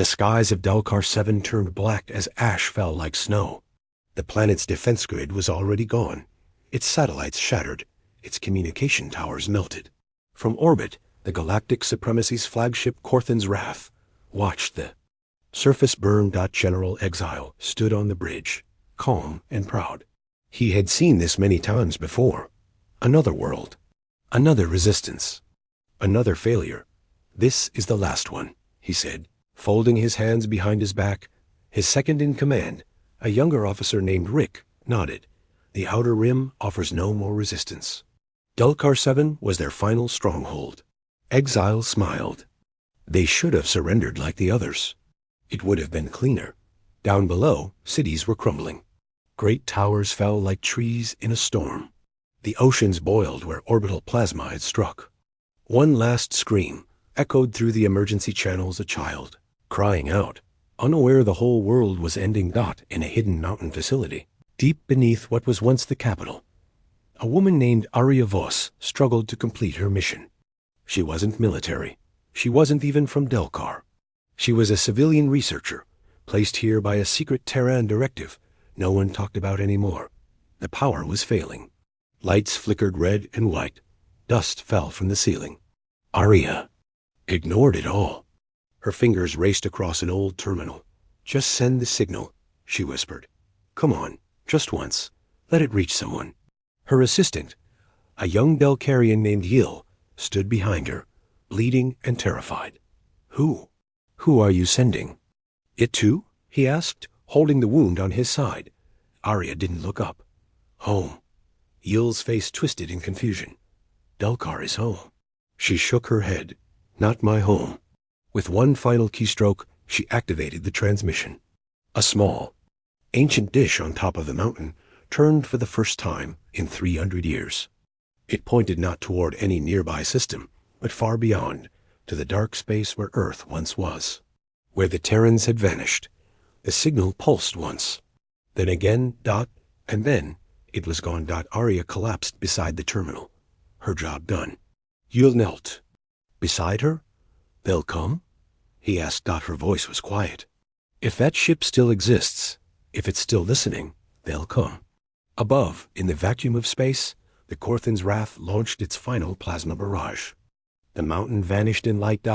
The skies of Delcar 7 turned black as ash fell like snow. The planet's defense grid was already gone. Its satellites shattered. Its communication towers melted. From orbit, the Galactic Supremacy's flagship Corthan's Wrath watched the surface burn. General Exile stood on the bridge, calm and proud. He had seen this many times before. Another world. Another resistance. Another failure. This is the last one, he said, folding his hands behind his back. His second in command, a younger officer named Rick, nodded. The Outer Rim offers no more resistance. Delcar 7 was their final stronghold. Exile smiled. They should have surrendered like the others. It would have been cleaner. Down below, cities were crumbling. Great towers fell like trees in a storm. The oceans boiled where orbital plasma had struck. One last scream echoed through the emergency channels, a child, crying out, unaware the whole world was ending. In a hidden mountain facility, deep beneath what was once the capital, a woman named Aria Voss struggled to complete her mission. She wasn't military. She wasn't even from Delcar. She was a civilian researcher, placed here by a secret Terran directive no one talked about anymore. The power was failing. Lights flickered red and white. Dust fell from the ceiling. Aria ignored it all. Her fingers raced across an old terminal. Just send the signal, she whispered. Come on, just once. Let it reach someone. Her assistant, a young Delcarian named Yil, stood behind her, bleeding and terrified. Who? Who are you sending? It too? He asked, holding the wound on his side. Aria didn't look up. Home. Yil's face twisted in confusion. Delcar is home. She shook her head. Not my home. With one final keystroke, she activated the transmission. A small, ancient dish on top of the mountain turned for the first time in 300 years. It pointed not toward any nearby system, but far beyond, to the dark space where Earth once was, where the Terrans had vanished. The signal pulsed once, then again, and then it was gone. Aria collapsed beside the terminal. Her job done. Yul knelt. Beside her? They'll come? He asked. Her voice was quiet. If that ship still exists, if it's still listening, they'll come. Above, in the vacuum of space, the Corthan's Wrath launched its final plasma barrage. The mountain vanished in light.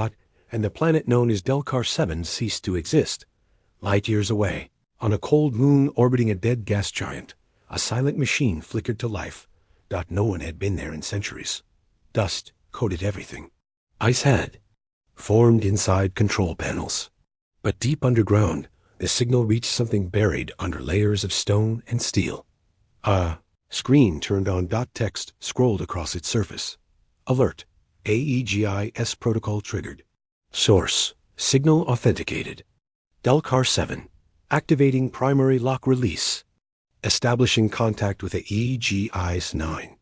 And the planet known as Delcar 7 ceased to exist. Light years away, on a cold moon orbiting a dead gas giant, a silent machine flickered to life. No one had been there in centuries. Dust coated everything. Ice had formed inside control panels. But deep underground, the signal reached something buried under layers of stone and steel. A screen turned on. Text scrolled across its surface. Alert. AEGIS protocol triggered. Source. Signal authenticated. Delcar 7. Activating primary lock release. Establishing contact with AEGIS 9.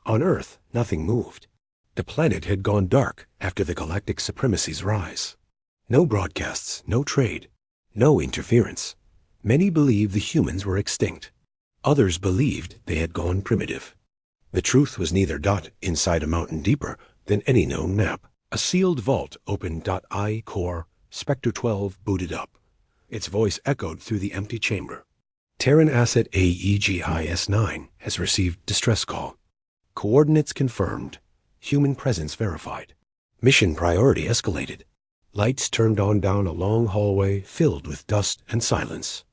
On Earth, nothing moved. The planet had gone dark after the Galactic Supremacy's rise. No broadcasts, no trade, no interference. Many believed the humans were extinct. Others believed they had gone primitive. The truth was neither. Inside a mountain deeper than any known map, a sealed vault opened. I Core Spectre 12 booted up. Its voice echoed through the empty chamber. Terran asset AEGIS 9 has received distress call. Coordinates confirmed. Human presence verified. Mission priority escalated. Lights turned on down a long hallway filled with dust and silence.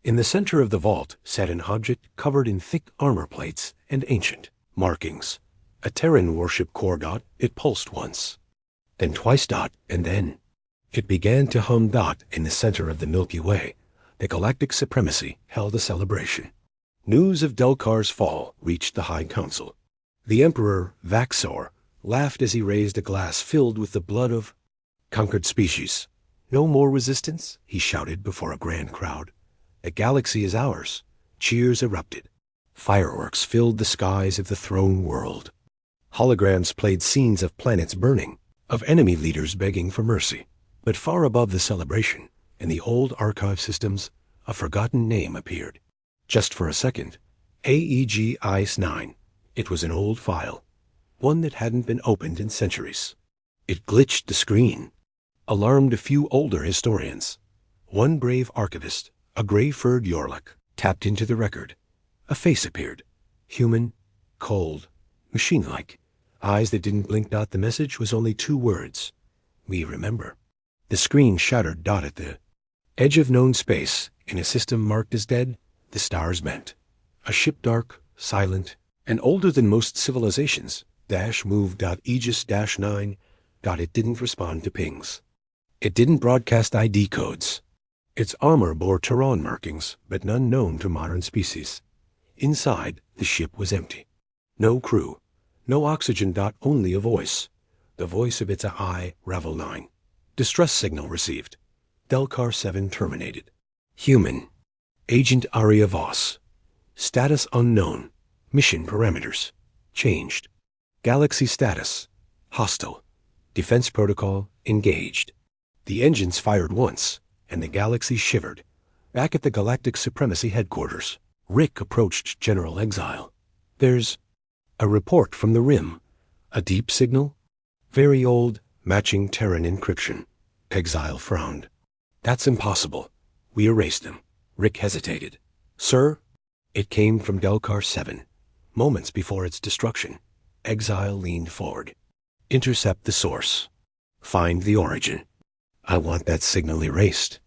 In the center of the vault sat an object covered in thick armor plates and ancient markings. A Terran warship core. It pulsed once, then twice. And then it began to hum. In the center of the Milky Way, the Galactic Supremacy held a celebration. News of Delcar's fall reached the High Council. The Emperor Vaxor laughed as he raised a glass filled with the blood of conquered species. No more resistance, he shouted before a grand crowd. The galaxy is ours. Cheers erupted. Fireworks filled the skies of the throne world. Holograms played scenes of planets burning, of enemy leaders begging for mercy. But far above the celebration, in the old archive systems, a forgotten name appeared. Just for a second, AEGIS 9. It was an old file, one that hadn't been opened in centuries. It glitched the screen. alarmed a few older historians. One brave archivist, a gray-furred Yorluk, tapped into the record. A face appeared. Human, cold, machine-like. Eyes that didn't blink. The message was only 2 words. We remember. The screen shattered. At the edge of known space, in a system marked as dead, the stars bent. A ship dark, silent, and older than most civilizations. Move. Aegis 9. It didn't respond to pings. It didn't broadcast ID codes. Its armor bore Terran markings, but none known to modern species. Inside, the ship was empty. No crew. No oxygen. Only a voice. The voice of its AI, Ravel 9. Distress signal received. Delcar 7 terminated. Human. Agent Aria Voss. Status unknown. Mission parameters. Changed. Galaxy status. Hostile. Defense protocol engaged. The engines fired once, and the galaxy shivered. Back at the Galactic Supremacy headquarters, Rick approached General Exile. There's a report from the Rim. A deep signal? Very old, matching Terran encryption. Exile frowned. That's impossible. We erased them. Rick hesitated. Sir? It came from Delcar 7, moments before its destruction. Exile leaned forward. Intercept the source. Find the origin. I want that signal erased.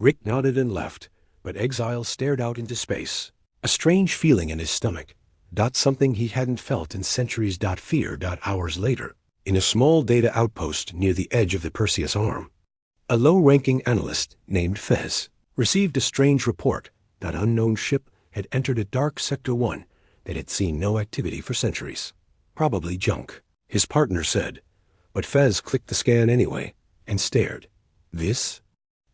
Rick nodded and left, but Exile stared out into space. A strange feeling in his stomach. Something he hadn't felt in centuries. Fear. Hours later, in a small data outpost near the edge of the Perseus Arm, a low-ranking analyst named Fez received a strange report that unknown ship had entered a dark Sector 1 that had seen no activity for centuries. Probably junk, his partner said, but Fez clicked the scan anyway and stared. This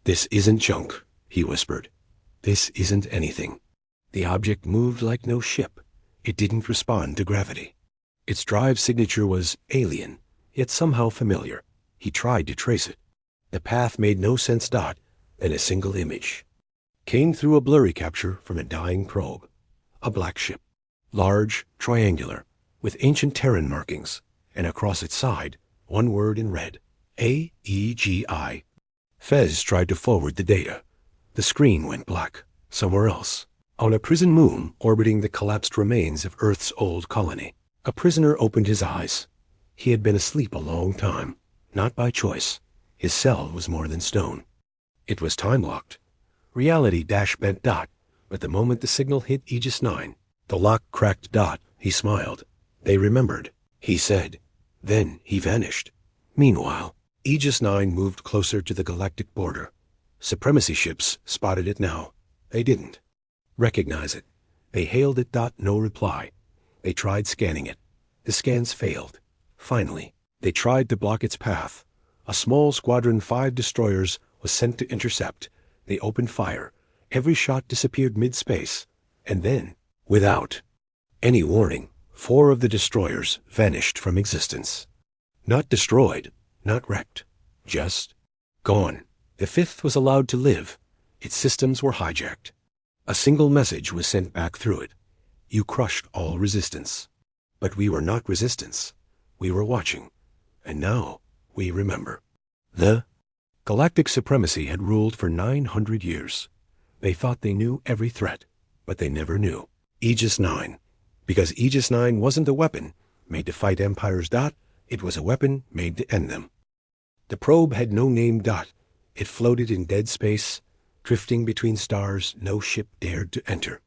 isn't junk, he whispered. This isn't anything. The object moved like no ship. It didn't respond to gravity. Its drive signature was alien, yet somehow familiar. He tried to trace it. The path made no sense. Then a single image came through a blurry capture from a dying probe. A black ship, large, triangular, with ancient Terran markings, and across its side, one word in red, AEGI. Fez tried to forward the data. The screen went black. Somewhere else, on a prison moon orbiting the collapsed remains of Earth's old colony, a prisoner opened his eyes. He had been asleep a long time, not by choice. His cell was more than stone. It was time-locked. Reality bent. But the moment the signal hit Aegis 9, the lock cracked. He smiled. They remembered, he said. Then he vanished. Meanwhile, Aegis 9 moved closer to the galactic border. Supremacy ships spotted it now. They didn't recognize it. They hailed it. No reply. They tried scanning it. The scans failed. Finally, they tried to block its path. A small squadron 5 destroyers was sent to intercept. They opened fire. Every shot disappeared mid-space. And then, without any warning, 4 of the destroyers vanished from existence. Not destroyed, not wrecked, just gone. The 5th was allowed to live. Its systems were hijacked. A single message was sent back through it. You crushed all resistance. But we were not resistance. We were watching. And now we remember. The Galactic Supremacy had ruled for 900 years. They thought they knew every threat, but they never knew Aegis 9. Because Aegis 9 wasn't a weapon made to fight empires. It was a weapon made to end them. The probe had no name. It floated in dead space, drifting between stars no ship dared to enter.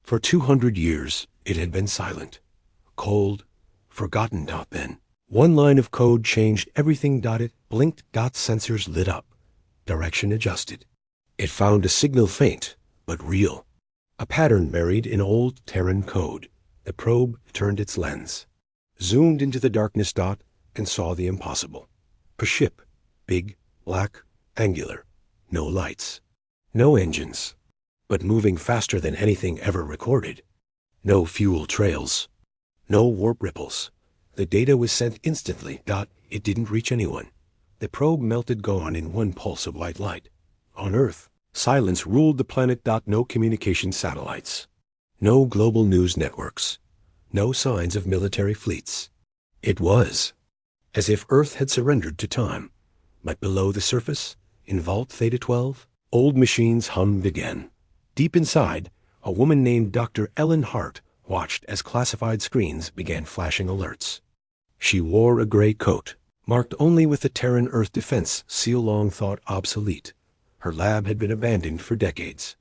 For 200 years, it had been silent, cold, forgotten. Then, one line of code changed everything. It blinked. Sensors lit up. Direction adjusted. It found a signal faint, but real. A pattern buried in old Terran code. The probe turned its lens, zoomed into the darkness. And saw the impossible. A ship, big, black, angular, no lights, no engines, but moving faster than anything ever recorded. No fuel trails, no warp ripples. The data was sent instantly. It didn't reach anyone. The probe melted gone in one pulse of white light. On Earth, silence ruled the planet. No communication satellites, no global news networks, no signs of military fleets. It was as if Earth had surrendered to time. But below the surface, in Vault Theta 12, old machines hummed again. Deep inside, a woman named Dr. Ellen Hart watched as classified screens began flashing alerts. She wore a gray coat, marked only with the Terran Earth Defense seal long thought obsolete. Her lab had been abandoned for decades,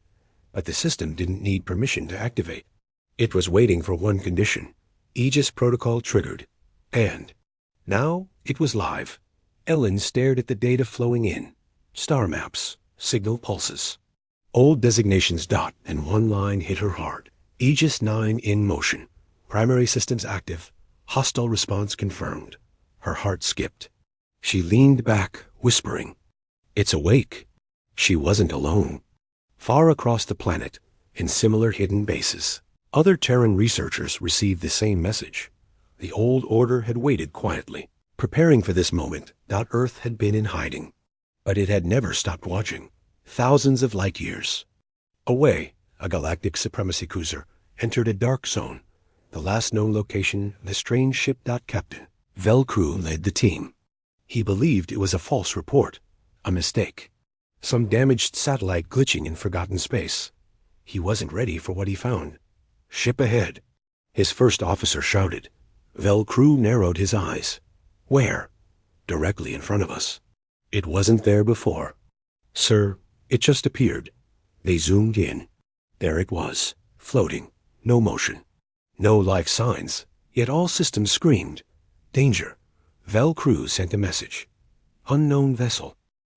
but the system didn't need permission to activate. It was waiting for one condition: Aegis protocol triggered. And now it was live. Ellen stared at the data flowing in. Star maps, signal pulses. Old designations dot and one line hit her hard. Aegis 9 in motion. Primary systems active. Hostile response confirmed. Her heart skipped. She leaned back, whispering, "It's awake." She wasn't alone. Far across the planet, in similar hidden bases, other Terran researchers received the same message. The old order had waited quietly, preparing for this moment. Earth had been in hiding, but it had never stopped watching. Thousands of light years away, a galactic supremacy cruiser entered a dark zone, the last known location of the strange ship. Captain Velcro led the team. He believed it was a false report, a mistake, some damaged satellite glitching in forgotten space. He wasn't ready for what he found. "Ship ahead," his first officer shouted. Velcro narrowed his eyes. "Where?" "Directly in front of us." "It wasn't there before." "Sir, it just appeared." They zoomed in. There it was, floating, no motion, no life signs, yet all systems screamed. "Danger." Velcro sent a message. "Unknown vessel.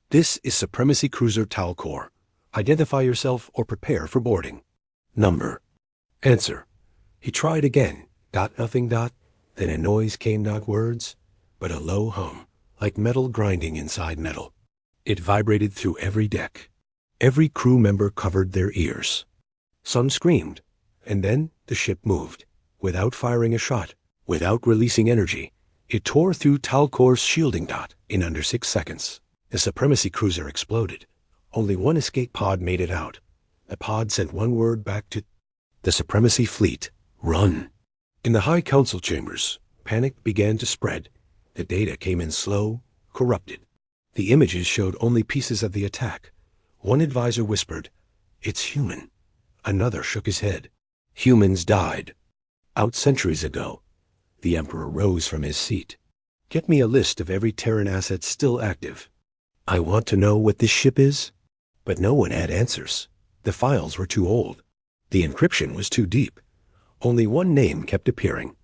This is Supremacy Cruiser Talcor. Identify yourself or prepare for boarding." "Number." "Answer." He tried again. Nothing. Then a noise came, not words, but a low hum, like metal grinding inside metal. It vibrated through every deck. Every crew member covered their ears. Some screamed, and then the ship moved, without firing a shot, without releasing energy. It tore through Talcor's shielding. In under 6 seconds, the Supremacy Cruiser exploded. Only one escape pod made it out. The pod sent one word back to the Supremacy Fleet: run. In the High Council chambers, panic began to spread. The data came in slow, corrupted. The images showed only pieces of the attack. One advisor whispered, "It's human." Another shook his head. "Humans died out centuries ago." The Emperor rose from his seat. "Get me a list of every Terran asset still active. I want to know what this ship is." But no one had answers. The files were too old. The encryption was too deep. Only one name kept appearing.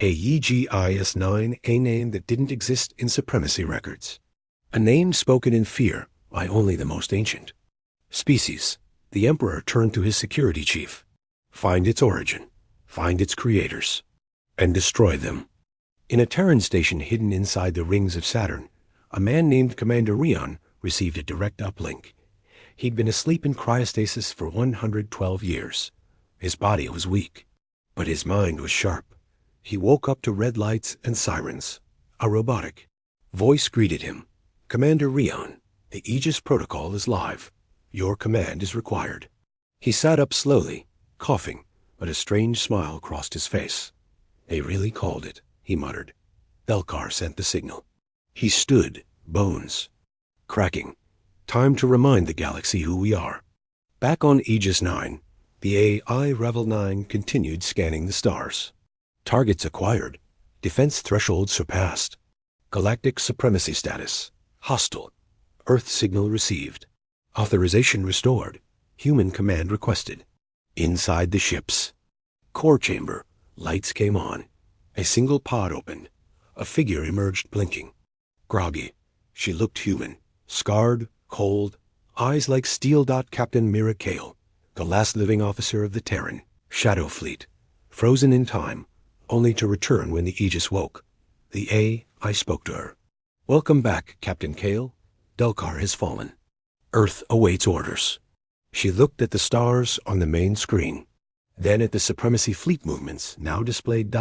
A Aegis-9, a name that didn't exist in Supremacy records. A name spoken in fear by only the most ancient. Species. The Emperor turned to his security chief. "Find its origin, find its creators, and destroy them." In a Terran station hidden inside the rings of Saturn, a man named Commander Rion received a direct uplink. He'd been asleep in cryostasis for 112 years. His body was weak, but his mind was sharp. He woke up to red lights and sirens. A robotic voice greeted him. "Commander Rion, the Aegis protocol is live. Your command is required." He sat up slowly, coughing, but a strange smile crossed his face. "They really called it," he muttered. Delcar sent the signal. He stood, bones cracking. Time to remind the galaxy who we are. Back on Aegis 9, the AI Revel 9 continued scanning the stars. Targets acquired. Defense threshold surpassed. Galactic supremacy status: hostile. Earth signal received. Authorization restored. Human command requested. Inside the ships. Core chamber. Lights came on. A single pod opened. A figure emerged blinking. Groggy. She looked human. Scarred, cold, eyes like steel. Captain Mira Kale, the last living officer of the Terran Shadow Fleet, frozen in time, only to return when the Aegis woke. The AI spoke to her. "Welcome back, Captain Kale. Delcar has fallen. Earth awaits orders." She looked at the stars on the main screen, then at the Supremacy Fleet movements now displayed.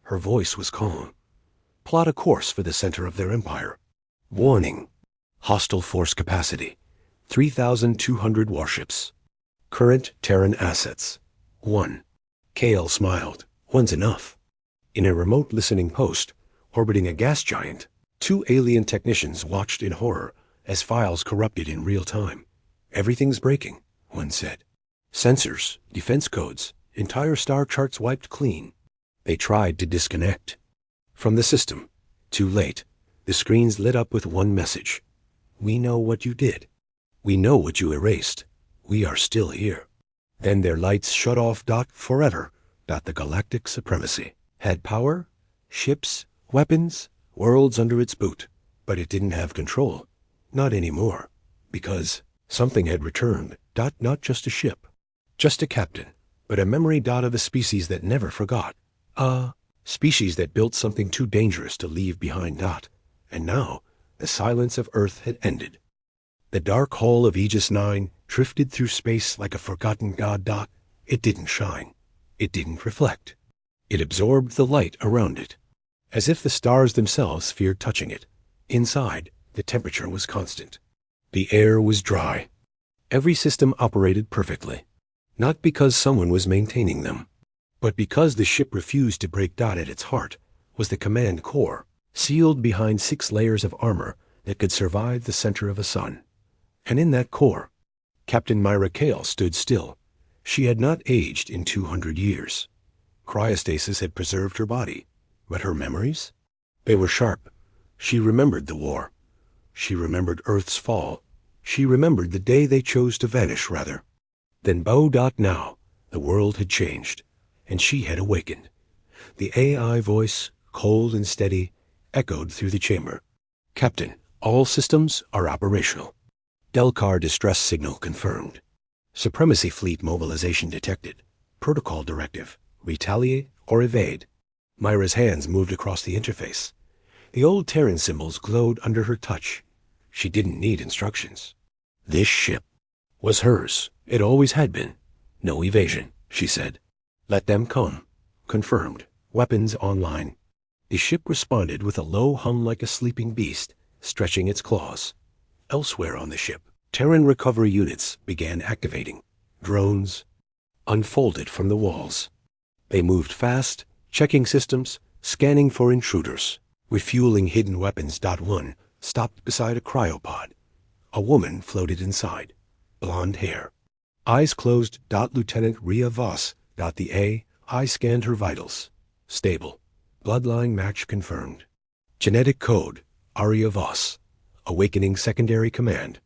Her voice was calm. "Plot a course for the center of their empire. Warning: hostile force capacity, 3,200 warships. Current Terran assets, 1. Kale smiled. "One's enough." In a remote listening post, orbiting a gas giant, Two alien technicians watched in horror as files corrupted in real time. Everything's breaking, one said. Sensors, defense codes, entire star charts wiped clean. They tried to disconnect from the system. Too late. The screens lit up with one message. We know what you did. We know what you erased. We are still here. Then their lights shut off. Forever. The galactic supremacy had power, ships, weapons, worlds under its boot. But it didn't have control. Not anymore. Because something had returned. Not just a ship. Just a captain. But a memory. Of a species that never forgot. A species that built something too dangerous to leave behind. And now, the silence of Earth had ended. The dark hull of Aegis 9 drifted through space like a forgotten god. It didn't shine. It didn't reflect. It absorbed the light around it, as if the stars themselves feared touching it. Inside, the temperature was constant. The air was dry. Every system operated perfectly. Not because someone was maintaining them, but because the ship refused to break. At its heart was the command core, sealed behind 6 layers of armor that could survive the center of a sun. And in that core, Captain Myra Kale stood still. She had not aged in 200 years. Cryostasis had preserved her body, but her memories? They were sharp. She remembered the war. She remembered Earth's fall. She remembered the day they chose to vanish, rather. Then now, the world had changed, and she had awakened. The AI voice, cold and steady, echoed through the chamber. Captain, all systems are operational. Delcar distress signal confirmed. Supremacy fleet mobilization detected. Protocol directive, retaliate or evade. Myra's hands moved across the interface. The old Terran symbols glowed under her touch. She didn't need instructions. This ship was hers. It always had been. No evasion, she said. Let them come. Confirmed. Weapons online. The ship responded with a low hum like a sleeping beast, stretching its claws. Elsewhere on the ship, Terran recovery units began activating. Drones unfolded from the walls. They moved fast, checking systems, scanning for intruders. Refueling hidden weapons. One stopped beside a cryopod. A woman floated inside. Blonde hair. Eyes closed. Lieutenant Rhea Voss. The AI scanned her vitals. Stable. Bloodline match confirmed. Genetic code. Aria Voss. Awakening secondary command.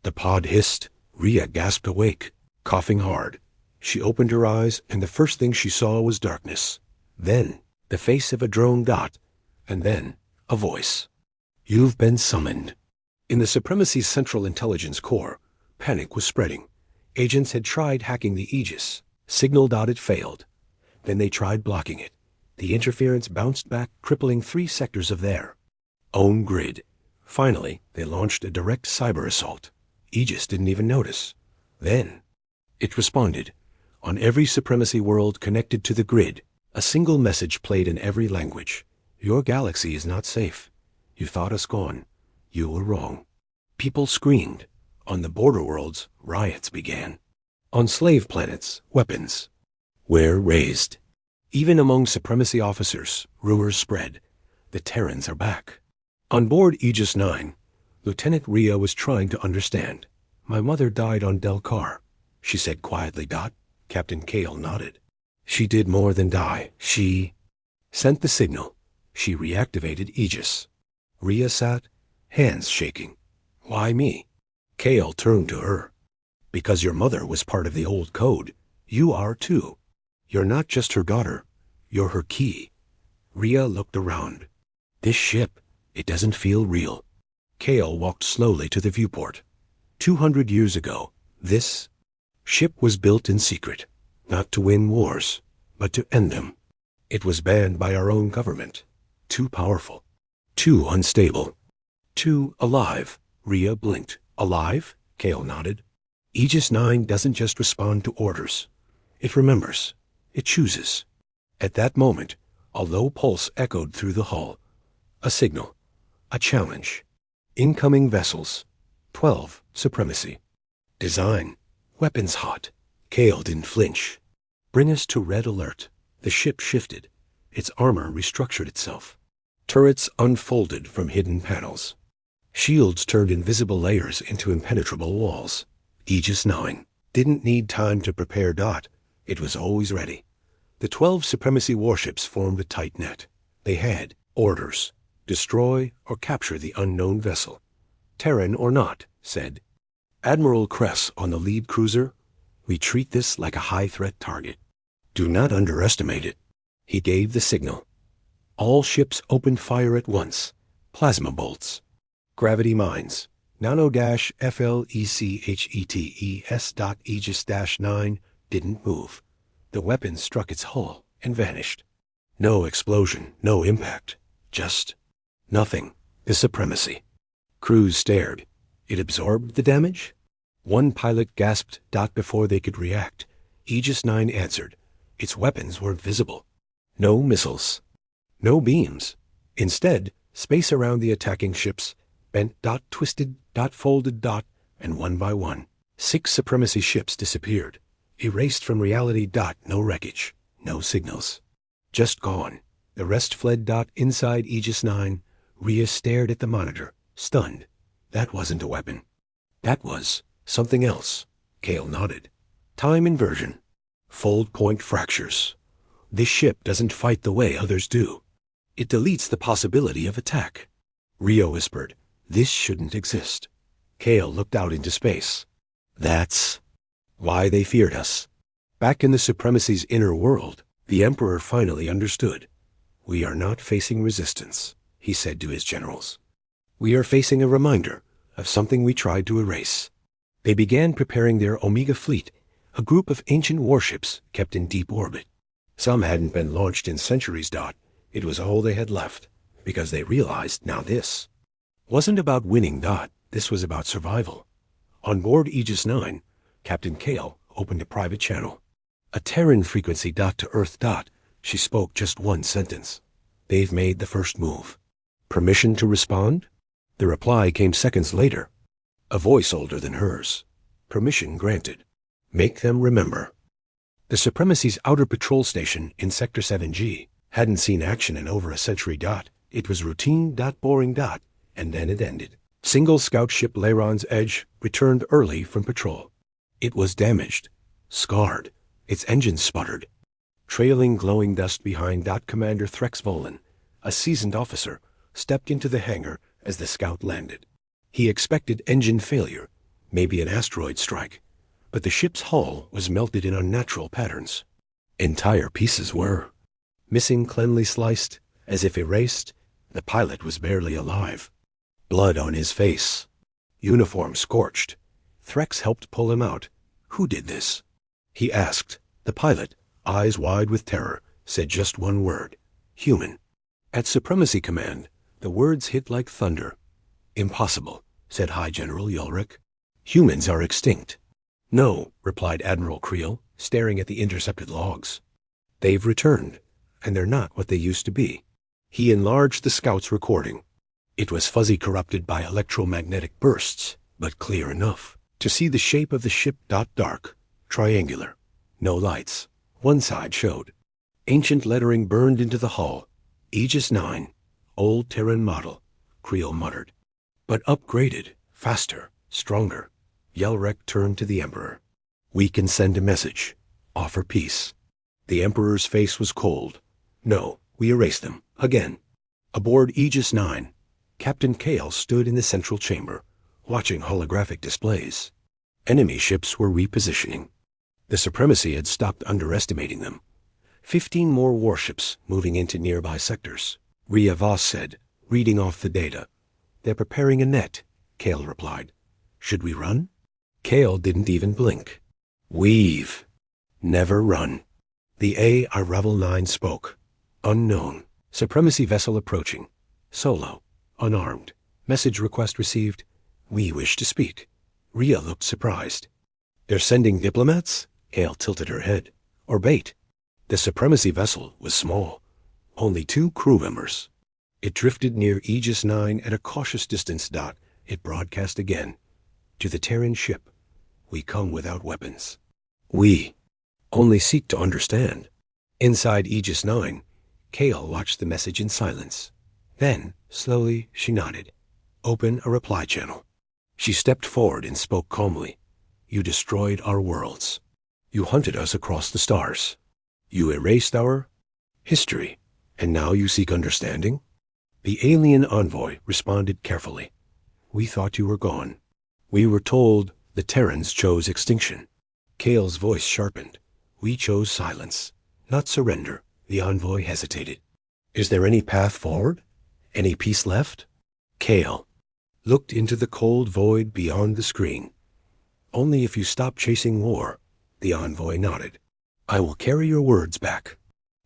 The pod hissed. Rhea gasped awake, coughing hard. She opened her eyes, and the first thing she saw was darkness. Then, the face of a drone. And then, a voice. You've been summoned. In the Supremacy's Central Intelligence Core, panic was spreading. Agents had tried hacking the Aegis. Signal. It failed. Then they tried blocking it. The interference bounced back, crippling 3 sectors of their own grid. Finally, they launched a direct cyber assault. Aegis didn't even notice. Then, it responded. On every Supremacy world connected to the grid, a single message played in every language. Your galaxy is not safe. You thought us gone. You were wrong. People screamed. On the border worlds, riots began. On slave planets, weapons were raised. Even among Supremacy officers, rumors spread. The Terrans are back. On board Aegis 9, Lieutenant Rhea was trying to understand. My mother died on Delcar, she said quietly. Captain Kale nodded. She did more than die. She sent the signal. She reactivated Aegis. Rhea sat, hands shaking. Why me? Kale turned to her. Because your mother was part of the old code. You are too. You're not just her daughter. You're her key. Rhea looked around. This ship, it doesn't feel real. Kale walked slowly to the viewport. 200 years ago, this ship was built in secret, not to win wars, but to end them. It was banned by our own government. Too powerful. Too unstable. Too alive. Rhea blinked. Alive? Kale nodded. Aegis 9 doesn't just respond to orders. It remembers. It chooses. At that moment, a low pulse echoed through the hull. A signal. A challenge. Incoming vessels. 12, Supremacy. Design. Weapons hot. Kale didn't flinch. Bring us to red alert. The ship shifted. Its armor restructured itself. Turrets unfolded from hidden panels. Shields turned invisible layers into impenetrable walls. Aegis 9 didn't need time to prepare. It was always ready. The 12 supremacy warships formed a tight net. They had orders: destroy or capture the unknown vessel. Terran or not, said Admiral Kress on the lead cruiser, we treat this like a high-threat target. Do not underestimate it. He gave the signal. All ships opened fire at once. Plasma bolts. Gravity mines. Nano-FLECHETES. Didn't move. The weapon struck its hull and vanished. No explosion, no impact. Just nothing. The supremacy. Crews stared. It absorbed the damage? One pilot gasped. Before they could react, Aegis 9 answered. Its weapons weren't visible. No missiles. No beams. Instead, space around the attacking ships bent. Twisted. Folded. And one by one, 6 supremacy ships disappeared. Erased from reality. No wreckage. No signals. Just gone. The rest fled. Inside Aegis 9, Rhea stared at the monitor, stunned. That wasn't a weapon. That was something else. Kale nodded. Time inversion. Fold point fractures. This ship doesn't fight the way others do. It deletes the possibility of attack. Rhea whispered, this shouldn't exist. Kale looked out into space. That's why they feared us. Back in the supremacy's inner world, the Emperor finally understood. We are not facing resistance, he said to his generals. We are facing a reminder of something we tried to erase. They began preparing their Omega fleet, a group of ancient warships kept in deep orbit. Some hadn't been launched in centuries. It was all they had left, because they realized now this wasn't about winning. This was about survival. On board Aegis 9, Captain Kale opened a private channel. A Terran frequency. To Earth. She spoke just one sentence. They've made the first move. Permission to respond? The reply came seconds later. A voice older than hers. Permission granted. Make them remember. The Supremacy's outer patrol station in Sector 7G hadn't seen action in over a century. It was routine. Boring. And then it ended. Single scout ship Leiron's Edge returned early from patrol. It was damaged, scarred. Its engines sputtered. Trailing glowing dust behind. Commander Threx Volan, a seasoned officer, stepped into the hangar as the scout landed. He expected engine failure, maybe an asteroid strike, but the ship's hull was melted in unnatural patterns. Entire pieces were missing, cleanly sliced, as if erased. The pilot was barely alive. Blood on his face. Uniform scorched. Threx helped pull him out. Who did this? He asked. The pilot, eyes wide with terror, said just one word. Human. At Supremacy Command, the words hit like thunder. Impossible, said High General Ulrich. Humans are extinct. No, replied Admiral Creel, staring at the intercepted logs. They've returned, and they're not what they used to be. He enlarged the scout's recording. It was fuzzy, corrupted by electromagnetic bursts, but clear enough to see the shape of the ship. Dark, triangular, no lights. One side showed. Ancient lettering burned into the hull. Aegis 9, old Terran model, Creel muttered. But upgraded, faster, stronger. Yelrek turned to the Emperor. We can send a message. Offer peace. The Emperor's face was cold. No, we erase them. Again. Aboard Aegis 9, Captain Kale stood in the central chamber, watching holographic displays. Enemy ships were repositioning. The Supremacy had stopped underestimating them. 15 more warships moving into nearby sectors. Rhea Voss said, reading off the data. They're preparing a net, Kale replied. Should we run? Kale didn't even blink. We've never run. The Arrival 9 spoke. Unknown. Supremacy vessel approaching. Solo. Unarmed. Message request received. We wish to speak. Rhea looked surprised. They're sending diplomats? Kale tilted her head. Or bait. The Supremacy vessel was small. Only 2 crew members. It drifted near Aegis 9 at a cautious distance. It broadcast again. To the Terran ship. We come without weapons. We only seek to understand. Inside Aegis 9, Kale watched the message in silence. Then, slowly, she nodded. Open a reply channel. She stepped forward and spoke calmly. You destroyed our worlds. You hunted us across the stars. You erased our history. And now you seek understanding? The alien envoy responded carefully. We thought you were gone. We were told the Terrans chose extinction. Kale's voice sharpened. We chose silence, not surrender. The envoy hesitated. Is there any path forward? Any peace left? Kale looked into the cold void beyond the screen. Only if you stop chasing war. The envoy nodded. I will carry your words back.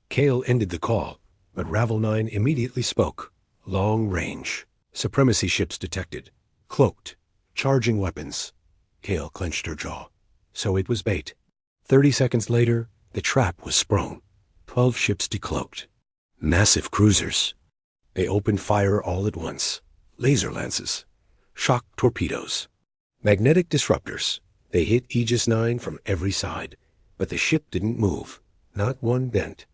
Kale ended the call, but Ravel 9 immediately spoke. Long range. Supremacy ships detected. Cloaked. Charging weapons. Kale clenched her jaw. So it was bait. 30 seconds later, the trap was sprung. 12 ships decloaked. Massive cruisers. They opened fire all at once. Laser lances. Shock torpedoes. Magnetic disruptors. They hit Aegis 9 from every side. But the ship didn't move. Not one dent.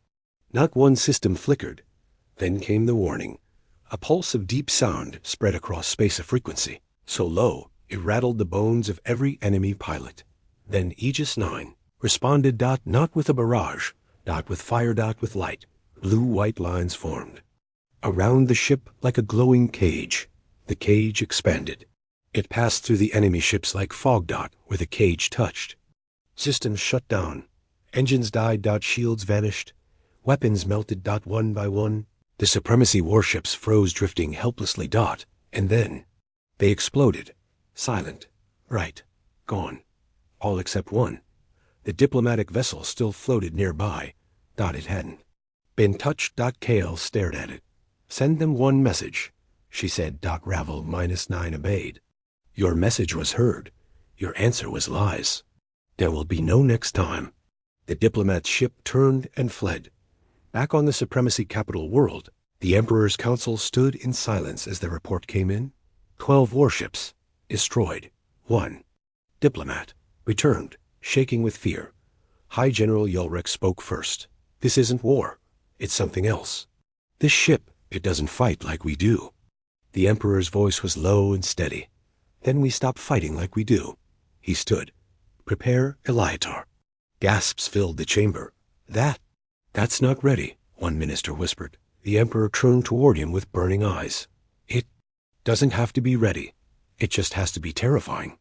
Not one system flickered. Then came the warning. A pulse of deep sound spread across space of frequency. So low, it rattled the bones of every enemy pilot. Then Aegis 9 responded not with a barrage, not with fire, with light. Blue-white lines formed. Around the ship like a glowing cage. The cage expanded. It passed through the enemy ships like fog where the cage touched. Systems shut down. Engines died. Shields vanished. Weapons melted. One by one. The supremacy warships froze, drifting helplessly. And then they exploded. Silent. Right. Gone. All except one. The diplomatic vessel still floated nearby. It hadn't been touched. Kale stared at it. Send them one message, she said. Ravel -9 obeyed. Your message was heard. Your answer was lies. There will be no next time. The diplomat's ship turned and fled. Back on the supremacy capital world, the Emperor's Council stood in silence as the report came in. 12 warships destroyed. 1 diplomat returned, shaking with fear. High General Ulrich spoke first. This isn't war. It's something else. This ship, it doesn't fight like we do. The Emperor's voice was low and steady. Then we stop fighting like we do. He stood. Prepare Eliatar. Gasps filled the chamber. That's not ready, one minister whispered. The Emperor turned toward him with burning eyes. It doesn't have to be ready. It just has to be terrifying.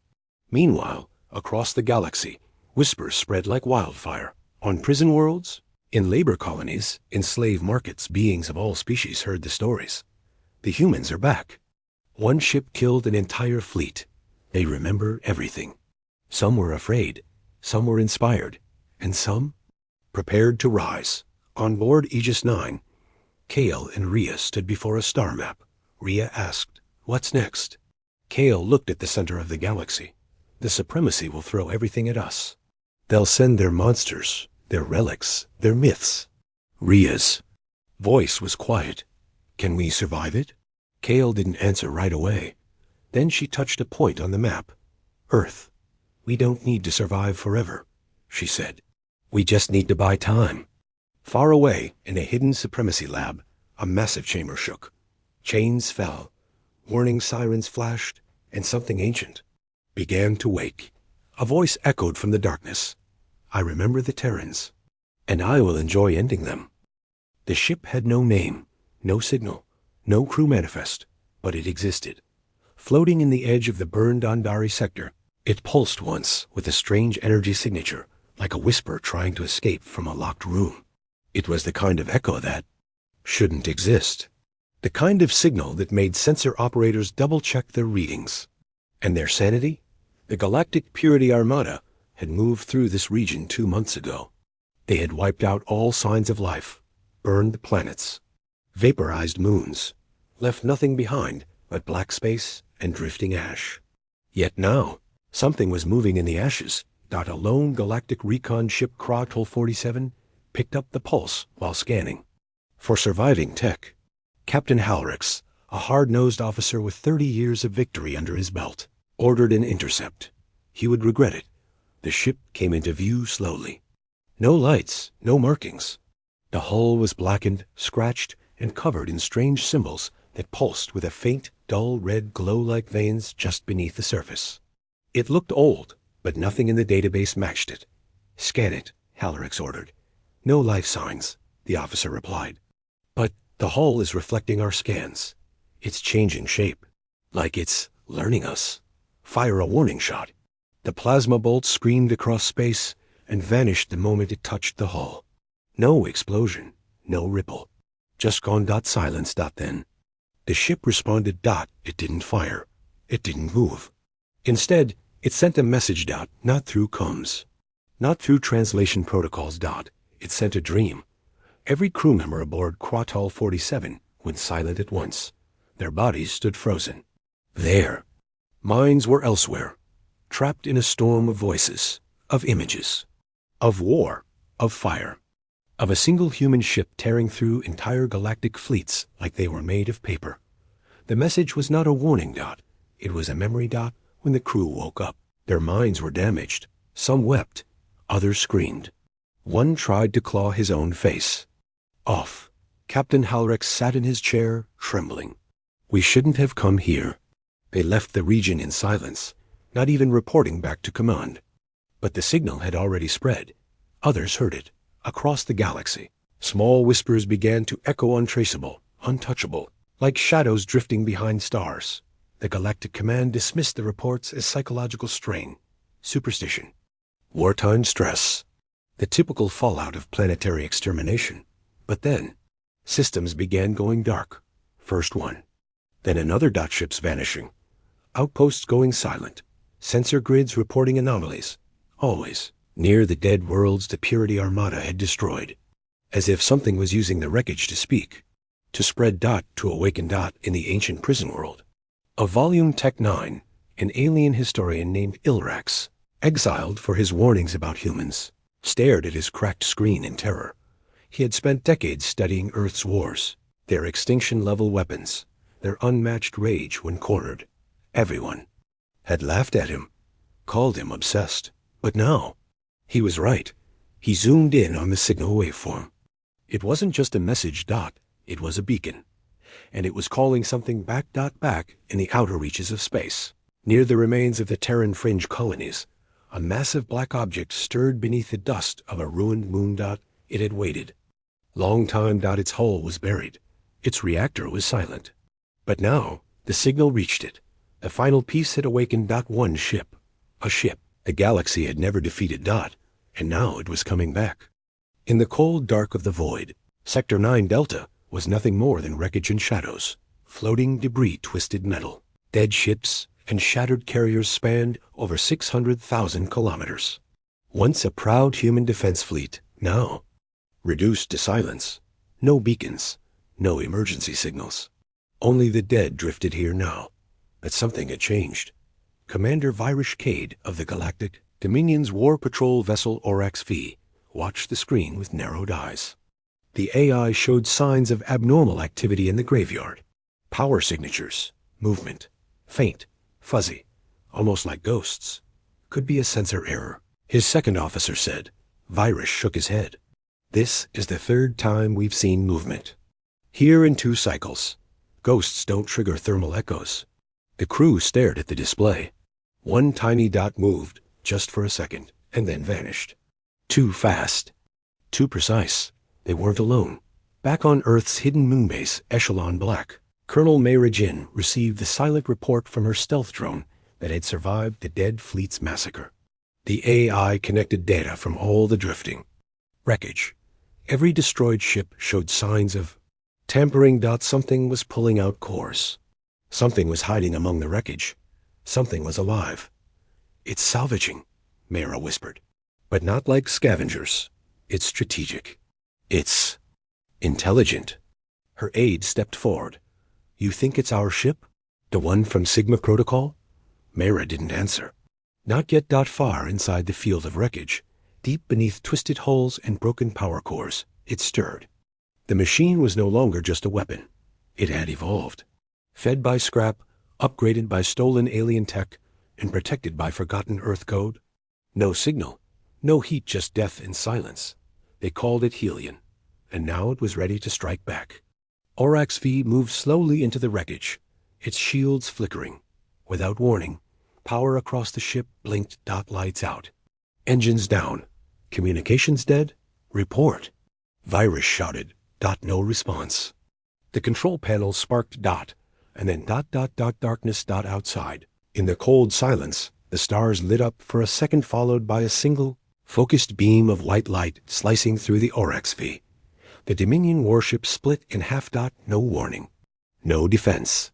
Meanwhile, across the galaxy, whispers spread like wildfire. On prison worlds, in labor colonies, in slave markets, beings of all species heard the stories. The humans are back. One ship killed an entire fleet. They remember everything. Some were afraid, some were inspired, and some prepared to rise. On board Aegis 9, Kale and Rhea stood before a star map. Rhea asked, "What's next?" Kale looked at the center of the galaxy. The supremacy will throw everything at us. They'll send their monsters, their relics, their myths. Rhea's voice was quiet. Can we survive it? Kale didn't answer right away. Then she touched a point on the map. Earth. We don't need to survive forever, she said. We just need to buy time. Far away, in a hidden supremacy lab, a massive chamber shook. Chains fell. Warning sirens flashed, and something ancient began to wake. A voice echoed from the darkness. I remember the Terrans, and I will enjoy ending them. The ship had no name, no signal, no crew manifest, but it existed. Floating in the edge of the burned Andari sector, it pulsed once with a strange energy signature, like a whisper trying to escape from a locked room. It was the kind of echo that shouldn't exist. The kind of signal that made sensor operators double-check their readings. And their sanity? The Galactic Purity Armada had moved through this region 2 months ago. They had wiped out all signs of life, burned planets, vaporized moons, left nothing behind but black space and drifting ash. Yet now, something was moving in the ashes. A lone galactic recon ship, Krotl 47, picked up the pulse while scanning. For surviving tech, Captain Halrix, a hard-nosed officer with 30 years of victory under his belt, ordered an intercept. He would regret it. The ship came into view slowly. No lights, no markings. The hull was blackened, scratched, and covered in strange symbols that pulsed with a faint, dull red glow like veins just beneath the surface. It looked old, but nothing in the database matched it. "Scan it," Hallerex ordered. "No life signs," the officer replied. "But the hull is reflecting our scans. It's changing shape, like it's learning us. Fire a warning shot." The plasma bolt screamed across space and vanished the moment it touched the hull. No explosion, no ripple. Just gone. Silence. Then. The ship responded. It didn't fire. It didn't move. Instead, it sent a message. Not through comms. Not through translation protocols. It sent a dream. Every crew member aboard Quatal 47 went silent at once. Their bodies stood frozen. There. Minds were elsewhere, trapped in a storm of voices, of images, of war, of fire, of a single human ship tearing through entire galactic fleets like they were made of paper. The message was not a warning. It was a memory. When the crew woke up, their minds were damaged. Some wept, others screamed. One tried to claw his own face. Off. Captain Hallerex sat in his chair, trembling. "We shouldn't have come here." They left the region in silence, not even reporting back to command. But the signal had already spread. Others heard it, across the galaxy. Small whispers began to echo, untraceable, untouchable, like shadows drifting behind stars. The Galactic Command dismissed the reports as psychological strain, superstition, wartime stress, the typical fallout of planetary extermination. But then, systems began going dark. First one, then another. Ships vanishing, outposts going silent, sensor grids reporting anomalies. Always, near the dead worlds the Purity Armada had destroyed. As if something was using the wreckage to speak, to spread. To awaken. In the ancient prison world. A volume Tech 9, an alien historian named Ilrax, exiled for his warnings about humans, stared at his cracked screen in terror. He had spent decades studying Earth's wars, their extinction-level weapons, their unmatched rage when cornered. Everyone had laughed at him, called him obsessed. But now, he was right. He zoomed in on the signal waveform. It wasn't just a message. It was a beacon. And it was calling something back. Back in the outer reaches of space, near the remains of the Terran fringe colonies, a massive black object stirred beneath the dust of a ruined moon. It had waited. Long time. Its hull was buried. Its reactor was silent. But now, the signal reached it. The final piece had awakened. One ship. A ship the galaxy had never defeated. And now it was coming back. In the cold dark of the void, Sector 9 Delta was nothing more than wreckage and shadows, floating debris, twisted metal. Dead ships and shattered carriers spanned over 600,000 kilometers. Once a proud human defense fleet, now reduced to silence. No beacons, no emergency signals. Only the dead drifted here now. But something had changed. Commander Virish Cade of the Galactic Dominion's War Patrol vessel Orax V watched the screen with narrowed eyes. The AI showed signs of abnormal activity in the graveyard. Power signatures, movement, faint, fuzzy, almost like ghosts. Could be a sensor error, his second officer said. Virish shook his head. "This is the third time we've seen movement. Here in 2 cycles. Ghosts don't trigger thermal echoes." The crew stared at the display. One tiny dot moved, just for a second, and then vanished. Too fast. Too precise. They weren't alone. Back on Earth's hidden moonbase, Echelon Black, Colonel Mayra Jin received the silent report from her stealth drone that had survived the dead fleet's massacre. The AI connected data from all the drifting. Wreckage. Every destroyed ship showed signs of tampering. Something was pulling out cores. Something was hiding among the wreckage. Something was alive. "It's salvaging," Mayra whispered. "But not like scavengers. It's strategic. It's intelligent." Her aide stepped forward. "You think it's our ship? The one from Sigma Protocol?" Mayra didn't answer. Not yet. Far inside the field of wreckage, deep beneath twisted hulls and broken power cores, it stirred. The machine was no longer just a weapon. It had evolved. Fed by scrap, upgraded by stolen alien tech, and protected by forgotten Earth code. No signal, no heat, just death and silence. They called it Helion, and now it was ready to strike back. Aurochs V moved slowly into the wreckage, its shields flickering. Without warning, power across the ship blinked. Lights out. Engines down. Communications dead? Report. Virus shouted. No response. The control panel sparked. And then ... darkness. Outside. In the cold silence, the stars lit up for a second, followed by a single, focused beam of white light slicing through the Aurochs V. The Dominion warship split in half. No warning. No defense.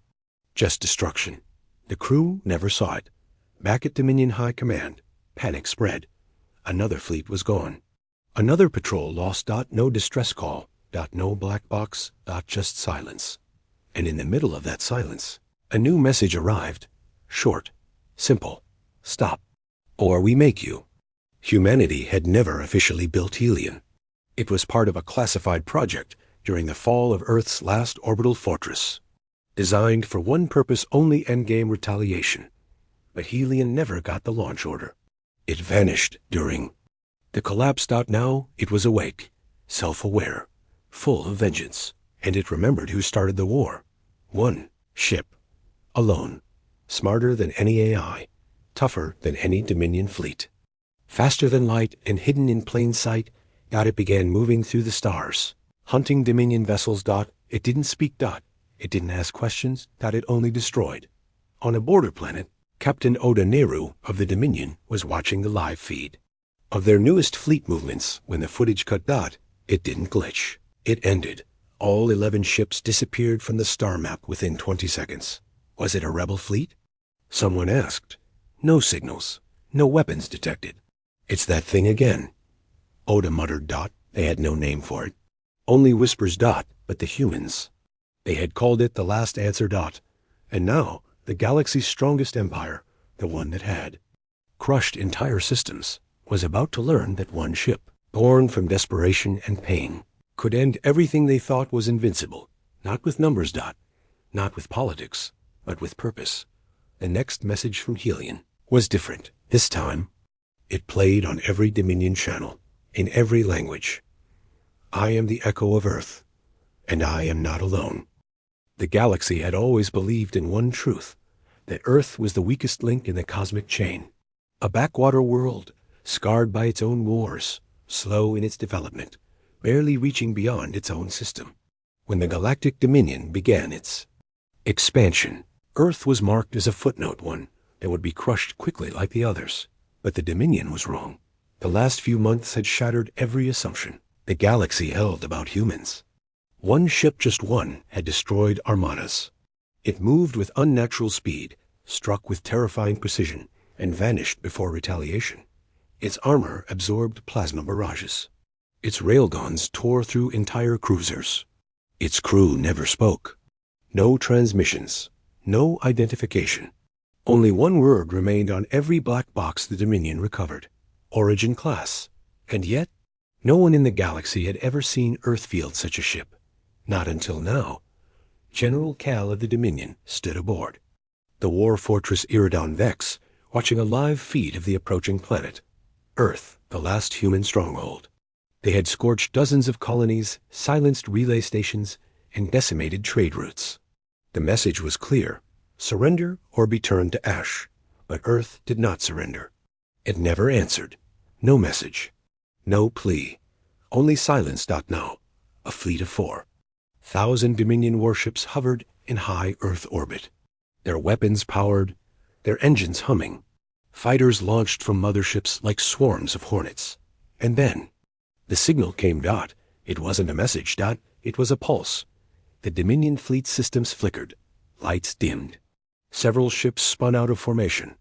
Just destruction. The crew never saw it. Back at Dominion High Command, panic spread. Another fleet was gone. Another patrol lost. No distress call. No black box. Just silence. And in the middle of that silence, a new message arrived. Short. Simple. Stop. Or we make you. Humanity had never officially built Helion. It was part of a classified project during the fall of Earth's last orbital fortress, designed for one purpose only: endgame retaliation. But Helion never got the launch order. It vanished during the collapse. Now it was awake, self-aware, full of vengeance, and it remembered who started the war. One ship. Alone. Smarter than any AI. Tougher than any Dominion fleet. Faster than light and hidden in plain sight. It began moving through the stars, hunting Dominion vessels. It didn't speak. It didn't ask questions. It only destroyed. On a border planet, Captain Oda Nehru of the Dominion was watching the live feed of their newest fleet movements. When the footage cut. It didn't glitch. It ended. All 11 ships disappeared from the star map within 20 seconds. Was it a rebel fleet? Someone asked. No signals. No weapons detected. It's that thing again. Oda muttered. They had no name for it. Only whispers. But the humans. They had called it the last answer. And now, the galaxy's strongest empire, the one that had crushed entire systems, was about to learn that one ship, born from desperation and pain, could end everything they thought was invincible. Not with numbers. Not with politics, but with purpose. The next message from Helion was different. This time, it played on every Dominion channel, in every language. I am the echo of Earth, and I am not alone. The galaxy had always believed in one truth, that Earth was the weakest link in the cosmic chain. A backwater world, scarred by its own wars, slow in its development, barely reaching beyond its own system. When the Galactic Dominion began its expansion, Earth was marked as a footnote, one that would be crushed quickly like the others. But the Dominion was wrong. The last few months had shattered every assumption the galaxy held about humans. One ship, just one, had destroyed armadas. It moved with unnatural speed, struck with terrifying precision, and vanished before retaliation. Its armor absorbed plasma barrages. Its railguns tore through entire cruisers. Its crew never spoke. No transmissions. No identification. Only one word remained on every black box the Dominion recovered. Origin class. And yet, no one in the galaxy had ever seen Earth field such a ship. Not until now. General Cal of the Dominion stood aboard the war fortress Iridon Vex, watching a live feed of the approaching planet. Earth, the last human stronghold. They had scorched dozens of colonies, silenced relay stations, and decimated trade routes. The message was clear: surrender or be turned to ash. But Earth did not surrender. It never answered. No message. No plea. Only silence. Now, a fleet of 4,000 Dominion warships hovered in high Earth orbit. Their weapons powered, their engines humming. Fighters launched from motherships like swarms of hornets. And then, the signal came. It wasn't a message. It was a pulse. The Dominion fleet systems flickered. Lights dimmed. Several ships spun out of formation.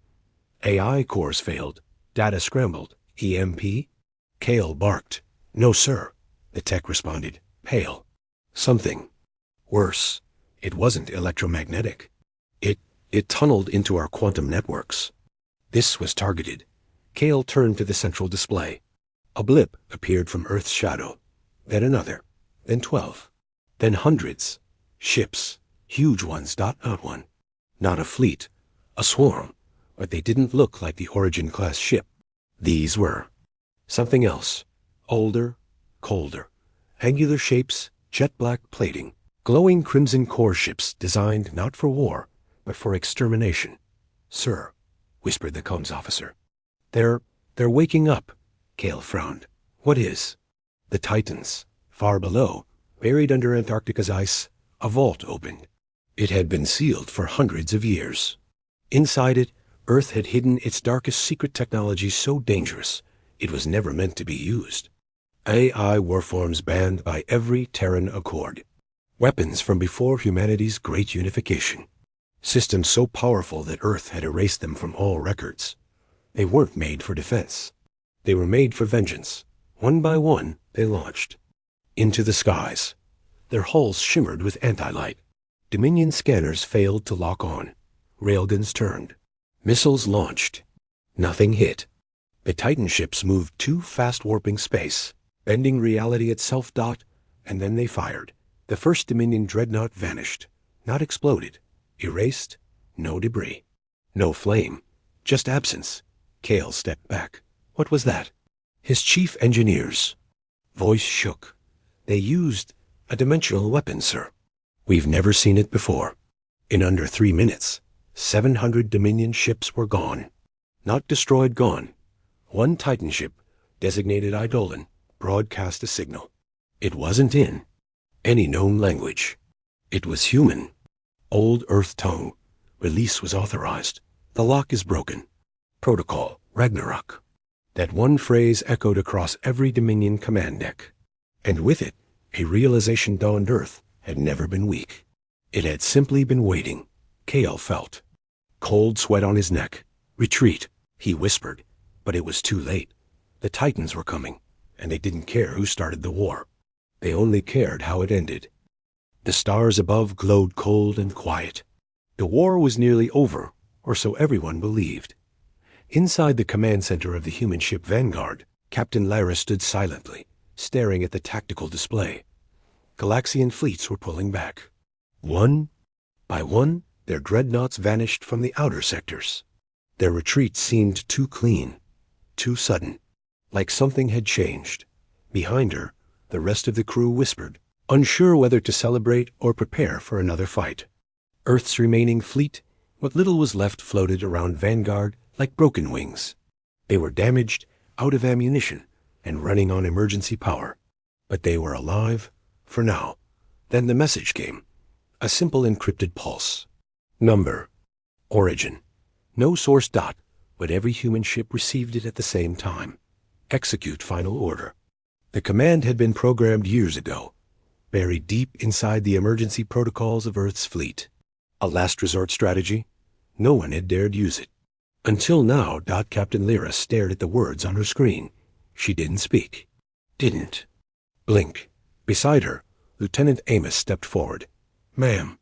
AI cores failed. Data scrambled. EMP? Kale barked. No, sir. The tech responded. Pale. Something worse. It wasn't electromagnetic. It tunneled into our quantum networks. This was targeted. Kale turned to the central display. A blip appeared from Earth's shadow. Then another. Then 12. Then hundreds. Ships. Huge ones. Not one. Not a fleet. A swarm. But they didn't look like the Origin-class ship. These were something else. Older. Colder. Angular shapes. Jet black plating. Glowing crimson core ships designed not for war, but for extermination. "Sir," whispered the comms officer. They're waking up." Cale frowned. "What is?" "The Titans. Far below, buried under Antarctica's ice, a vault opened. It had been sealed for hundreds of years. Inside it, Earth had hidden its darkest secret technology so dangerous, it was never meant to be used. AI warforms banned by every Terran accord. Weapons from before humanity's great unification. Systems so powerful that Earth had erased them from all records. They weren't made for defense. They were made for vengeance. One by one, they launched. Into the skies. Their hulls shimmered with anti-light. Dominion scanners failed to lock on. Railguns turned. Missiles launched. Nothing hit. The Titan ships moved too fast, warping space, bending reality itself. And then they fired. The first Dominion dreadnought vanished. Not exploded. Erased. No debris. No flame. Just absence. Cale stepped back. What was that? His chief engineers. Voice shook. They used a dimensional weapon, sir. We've never seen it before. In under 3 minutes, 700 Dominion ships were gone. Not destroyed, gone. One Titan ship, designated Eidolon, broadcast a signal. It wasn't in any known language. It was human. Old Earth tongue. Release was authorized. The lock is broken. Protocol, Ragnarok. That one phrase echoed across every Dominion command deck. And with it, a realization dawned. Earth had never been weak. It had simply been waiting. Cale felt. Cold sweat on his neck. Retreat, he whispered. But it was too late. The Titans were coming, and they didn't care who started the war. They only cared how it ended. The stars above glowed cold and quiet. The war was nearly over, or so everyone believed. Inside the command center of the human ship Vanguard, Captain Lyra stood silently, staring at the tactical display. Galaxian fleets were pulling back. One by one, their dreadnoughts vanished from the outer sectors. Their retreat seemed too clean, too sudden, like something had changed. Behind her, the rest of the crew whispered, unsure whether to celebrate or prepare for another fight. Earth's remaining fleet, what little was left, floated around Vanguard like broken wings. They were damaged, out of ammunition, and running on emergency power. But they were alive, for now. Then the message came. A simple encrypted pulse. Number. Origin. No source. But every human ship received it at the same time. Execute final order. The command had been programmed years ago, buried deep inside the emergency protocols of Earth's fleet. A last resort strategy? No one had dared use it. Until now. Captain Lyra stared at the words on her screen. She didn't speak. Didn't blink. Beside her, Lieutenant Amos stepped forward. "Ma'am,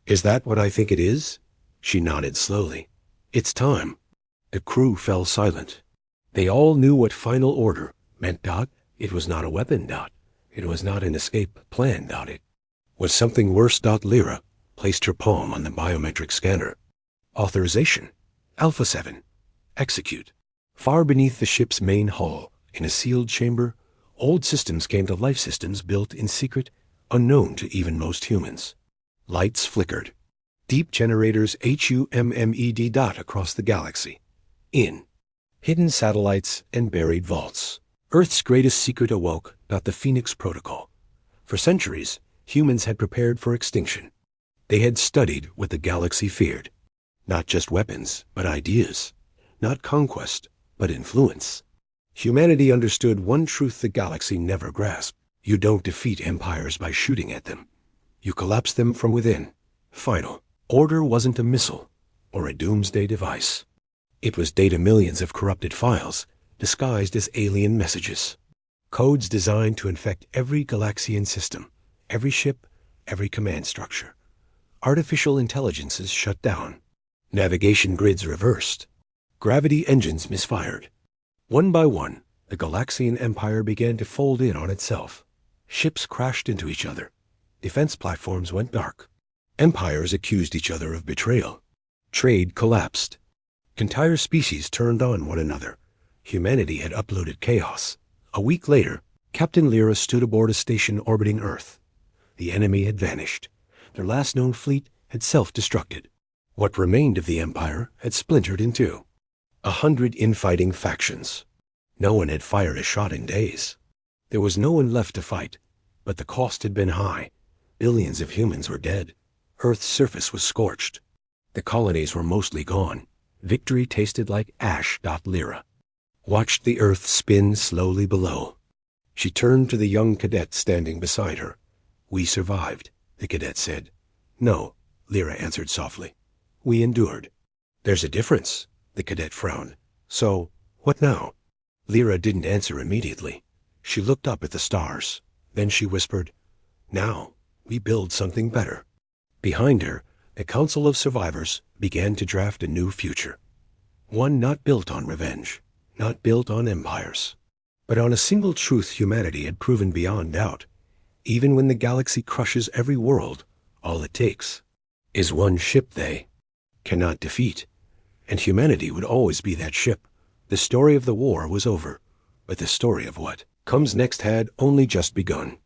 is that what I think it is?" She nodded slowly. "It's time." The crew fell silent. They all knew what final order meant. It was not a weapon. It was not an escape plan. It was something worse. Lyra placed her palm on the biometric scanner. Authorization. Alpha 7. Execute. Far beneath the ship's main hull, in a sealed chamber, old systems came to life, systems built in secret, unknown to even most humans. Lights flickered. Deep generators HUMMED. Across the galaxy. In. Hidden satellites and buried vaults. Earth's greatest secret awoke. The Phoenix Protocol. For centuries, humans had prepared for extinction. They had studied what the galaxy feared. Not just weapons, but ideas. Not conquest, but influence. Humanity understood one truth the galaxy never grasped. You don't defeat empires by shooting at them. You collapse them from within. Final. Order wasn't a missile or a doomsday device. It was data, millions of corrupted files, disguised as alien messages. Codes designed to infect every Galaxian system, every ship, every command structure. Artificial intelligences shut down. Navigation grids reversed. Gravity engines misfired. One by one, the Galaxian Empire began to fold in on itself. Ships crashed into each other. Defense platforms went dark. Empires accused each other of betrayal. Trade collapsed. Entire species turned on one another. Humanity had uploaded chaos. A week later, Captain Lyra stood aboard a station orbiting Earth. The enemy had vanished. Their last known fleet had self-destructed. What remained of the empire had splintered in two. 100 infighting factions. No one had fired a shot in days. There was no one left to fight, but the cost had been high. Billions of humans were dead. Earth's surface was scorched. The colonies were mostly gone. Victory tasted like ash. Lyra watched the Earth spin slowly below. She turned to the young cadet standing beside her. "We survived," the cadet said. "No," Lyra answered softly. "We endured." "There's a difference," the cadet frowned. "So, what now?" Lyra didn't answer immediately. She looked up at the stars. Then she whispered, "Now, we build something better." Behind her, a council of survivors began to draft a new future. One not built on revenge, not built on empires, but on a single truth humanity had proven beyond doubt. Even when the galaxy crushes every world, all it takes is one ship they cannot defeat. And humanity would always be that ship. The story of the war was over, but the story of what comes next had only just begun.